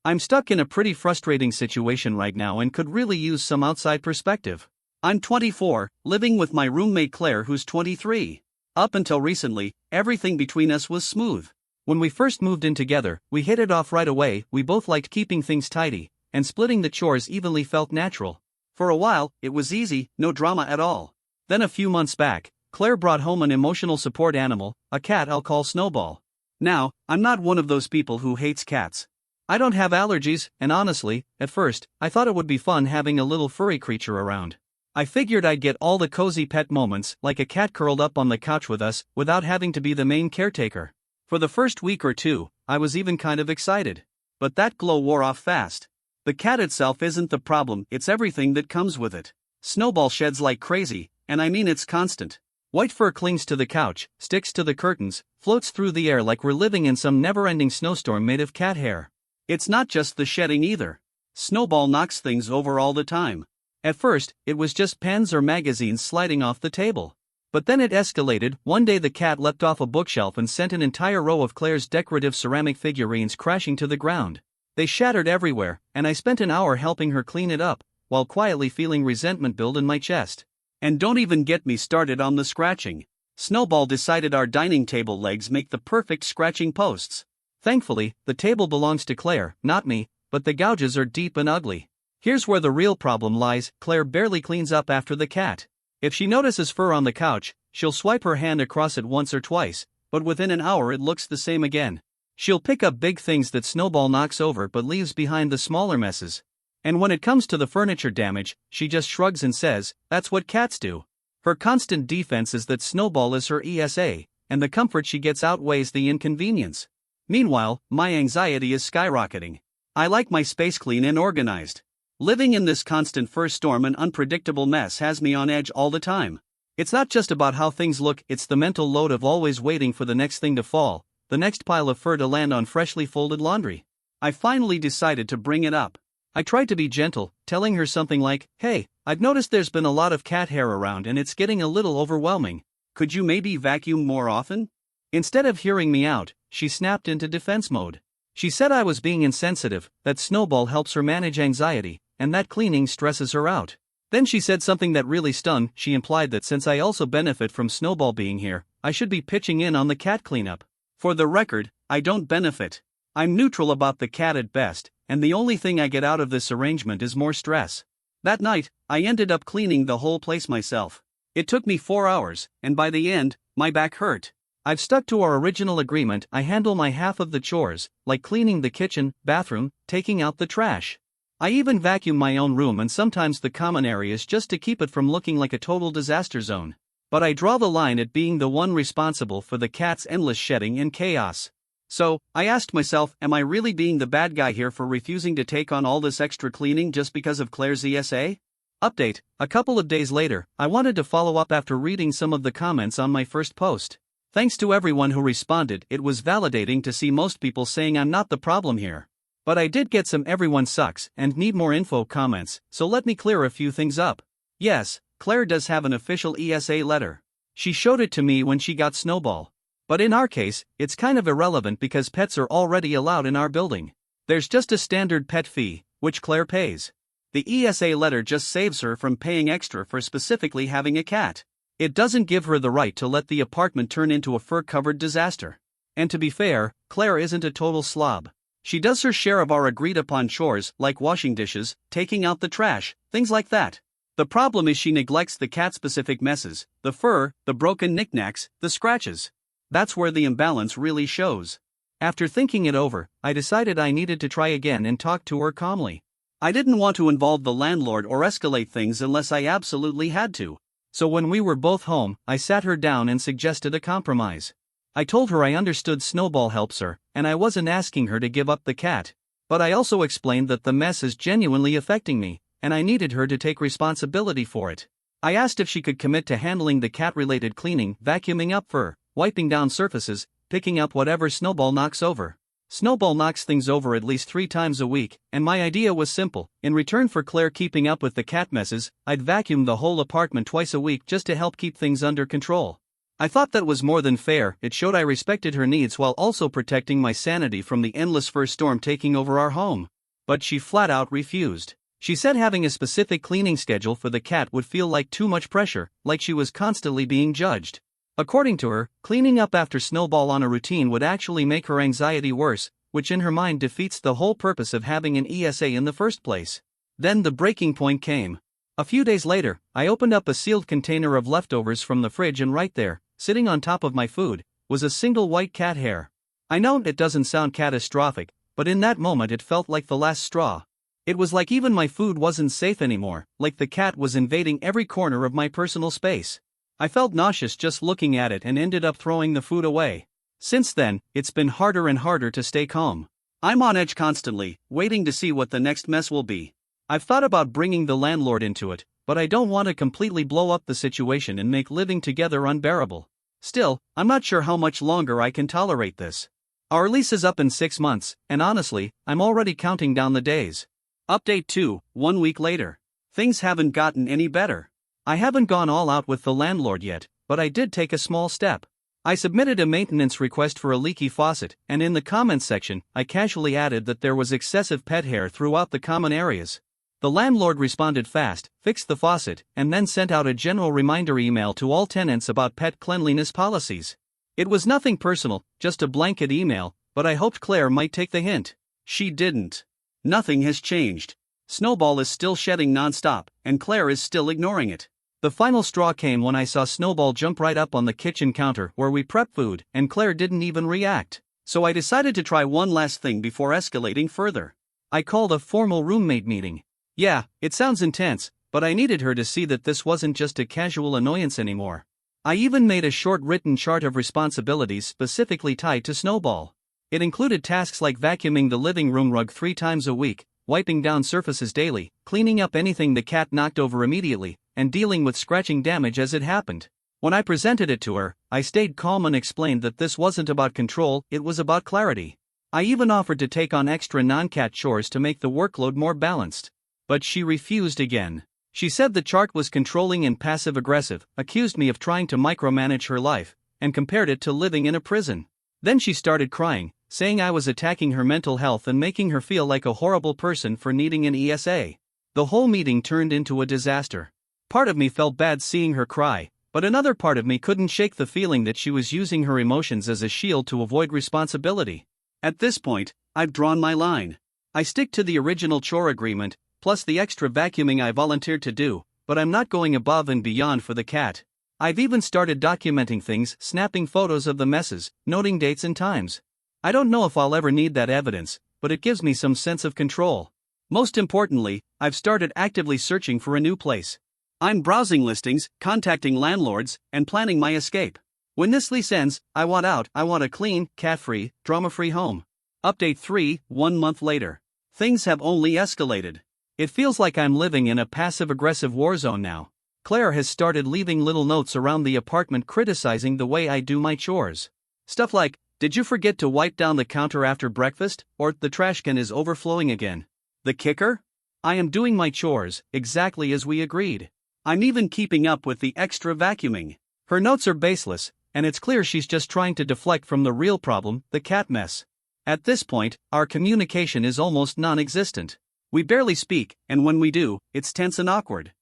I'm stuck in a pretty frustrating situation right now and could really use some outside perspective. I'm 24, living with my roommate Claire, who's 23. Up until recently, everything between us was smooth. When we first moved in together, we hit it off right away. We both liked keeping things tidy, and splitting the chores evenly felt natural. For a while, it was easy, no drama at all. Then a few months back, Claire brought home an emotional support animal, a cat I'll call Snowball. Now, I'm not one of those people who hates cats. I don't have allergies, and honestly, at first, I thought it would be fun having a little furry creature around. I figured I'd get all the cozy pet moments, like a cat curled up on the couch with us, without having to be the main caretaker. For the first week or two, I was even kind of excited. But that glow wore off fast. The cat itself isn't the problem, it's everything that comes with it. Snowball sheds like crazy, and I mean it's constant. White fur clings to the couch, sticks to the curtains, floats through the air like we're living in some never-ending snowstorm made of cat hair. It's not just the shedding either. Snowball knocks things over all the time. At first, it was just pens or magazines sliding off the table. But then it escalated. One day the cat leapt off a bookshelf and sent an entire row of Claire's decorative ceramic figurines crashing to the ground. They shattered everywhere, and I spent an hour helping her clean it up, while quietly feeling resentment build in my chest. And don't even get me started on the scratching. Snowball decided our dining table legs make the perfect scratching posts. Thankfully, the table belongs to Claire, not me, but the gouges are deep and ugly. Here's where the real problem lies. Claire barely cleans up after the cat. If she notices fur on the couch, she'll swipe her hand across it once or twice, but within an hour it looks the same again. She'll pick up big things that Snowball knocks over but leaves behind the smaller messes. And when it comes to the furniture damage, she just shrugs and says, "That's what cats do." Her constant defense is that Snowball is her ESA, and the comfort she gets outweighs the inconvenience. Meanwhile, my anxiety is skyrocketing. I like my space clean and organized. Living in this constant fur storm and unpredictable mess has me on edge all the time. It's not just about how things look, it's the mental load of always waiting for the next thing to fall, the next pile of fur to land on freshly folded laundry. I finally decided to bring it up. I tried to be gentle, telling her something like, "Hey, I've noticed there's been a lot of cat hair around and it's getting a little overwhelming. Could you maybe vacuum more often?" Instead of hearing me out, she snapped into defense mode. She said I was being insensitive, that Snowball helps her manage anxiety, and that cleaning stresses her out. Then she said something that really stung. She implied that since I also benefit from Snowball being here, I should be pitching in on the cat cleanup. For the record, I don't benefit. I'm neutral about the cat at best, and the only thing I get out of this arrangement is more stress. That night, I ended up cleaning the whole place myself. It took me 4 hours, and by the end, my back hurt. I've stuck to our original agreement. I handle my half of the chores, like cleaning the kitchen, bathroom, taking out the trash. I even vacuum my own room and sometimes the common areas just to keep it from looking like a total disaster zone. But I draw the line at being the one responsible for the cat's endless shedding and chaos. So, I asked myself, am I really being the bad guy here for refusing to take on all this extra cleaning just because of Claire's ESA? Update: a couple of days later, I wanted to follow up after reading some of the comments on my first post. Thanks to everyone who responded. It was validating to see most people saying I'm not the problem here. But I did get some "everyone sucks" and "need more info" comments, so let me clear a few things up. Yes, Claire does have an official ESA letter. She showed it to me when she got Snowball. But in our case, it's kind of irrelevant because pets are already allowed in our building. There's just a standard pet fee, which Claire pays. The ESA letter just saves her from paying extra for specifically having a cat. It doesn't give her the right to let the apartment turn into a fur-covered disaster. And to be fair, Claire isn't a total slob. She does her share of our agreed-upon chores, like washing dishes, taking out the trash, things like that. The problem is she neglects the cat-specific messes, the fur, the broken knickknacks, the scratches. That's where the imbalance really shows. After thinking it over, I decided I needed to try again and talk to her calmly. I didn't want to involve the landlord or escalate things unless I absolutely had to. So when we were both home, I sat her down and suggested a compromise. I told her I understood Snowball helps her, and I wasn't asking her to give up the cat. But I also explained that the mess is genuinely affecting me, and I needed her to take responsibility for it. I asked if she could commit to handling the cat-related cleaning, vacuuming up fur, wiping down surfaces, picking up whatever Snowball knocks over. Snowball knocks things over at least 3 times a week, and my idea was simple. In return for Claire keeping up with the cat messes, I'd vacuum the whole apartment twice a week just to help keep things under control. I thought that was more than fair. It showed I respected her needs while also protecting my sanity from the endless fur storm taking over our home. but she flat out refused. She said having a specific cleaning schedule for the cat would feel like too much pressure, like she was constantly being judged. According to her, cleaning up after Snowball on a routine would actually make her anxiety worse, which in her mind defeats the whole purpose of having an ESA in the first place. Then the breaking point came. A few days later, I opened up a sealed container of leftovers from the fridge, and right there, sitting on top of my food, was a single white cat hair. I know it doesn't sound catastrophic, but in that moment it felt like the last straw. It was like even my food wasn't safe anymore, like the cat was invading every corner of my personal space. I felt nauseous just looking at it and ended up throwing the food away. Since then, it's been harder and harder to stay calm. I'm on edge constantly, waiting to see what the next mess will be. I've thought about bringing the landlord into it, but I don't want to completely blow up the situation and make living together unbearable. Still, I'm not sure how much longer I can tolerate this. Our lease is up in 6 months, and honestly, I'm already counting down the days. Update 2, 1 week later. Things haven't gotten any better. I haven't gone all out with the landlord yet, but I did take a small step. I submitted a maintenance request for a leaky faucet, and in the comments section, I casually added that there was excessive pet hair throughout the common areas. The landlord responded fast, fixed the faucet, and then sent out a general reminder email to all tenants about pet cleanliness policies. It was nothing personal, just a blanket email, but I hoped Claire might take the hint. She didn't. Nothing has changed. Snowball is still shedding non-stop, and Claire is still ignoring it. The final straw came when I saw Snowball jump right up on the kitchen counter where we prep food, and Claire didn't even react. So I decided to try one last thing before escalating further. I called a formal roommate meeting. Yeah, it sounds intense, but I needed her to see that this wasn't just a casual annoyance anymore. I even made a short written chart of responsibilities specifically tied to Snowball. It included tasks like vacuuming the living room rug 3 times a week, wiping down surfaces daily, cleaning up anything the cat knocked over immediately, and dealing with scratching damage as it happened. When I presented it to her, I stayed calm and explained that this wasn't about control, it was about clarity. I even offered to take on extra non-cat chores to make the workload more balanced. But she refused again. She said the chart was controlling and passive-aggressive, accused me of trying to micromanage her life, and compared it to living in a prison. Then she started crying, saying I was attacking her mental health and making her feel like a horrible person for needing an ESA. The whole meeting turned into a disaster. Part of me felt bad seeing her cry, but another part of me couldn't shake the feeling that she was using her emotions as a shield to avoid responsibility. At this point, I've drawn my line. I stick to the original chore agreement, plus the extra vacuuming I volunteered to do, but I'm not going above and beyond for the cat. I've even started documenting things, snapping photos of the messes, noting dates and times. I don't know if I'll ever need that evidence, but it gives me some sense of control. Most importantly, I've started actively searching for a new place. I'm browsing listings, contacting landlords, and planning my escape. When this lease ends, I want out. I want a clean, cat-free, drama-free home. Update 3, 1 month later. Things have only escalated. It feels like I'm living in a passive-aggressive war zone now. Claire has started leaving little notes around the apartment criticizing the way I do my chores. Stuff like, "Did you forget to wipe down the counter after breakfast?" or "The trash can is overflowing again." The kicker? I am doing my chores, exactly as we agreed. I'm even keeping up with the extra vacuuming. Her notes are baseless, and it's clear she's just trying to deflect from the real problem, the cat mess. At this point, our communication is almost non-existent. We barely speak, and when we do, it's tense and awkward.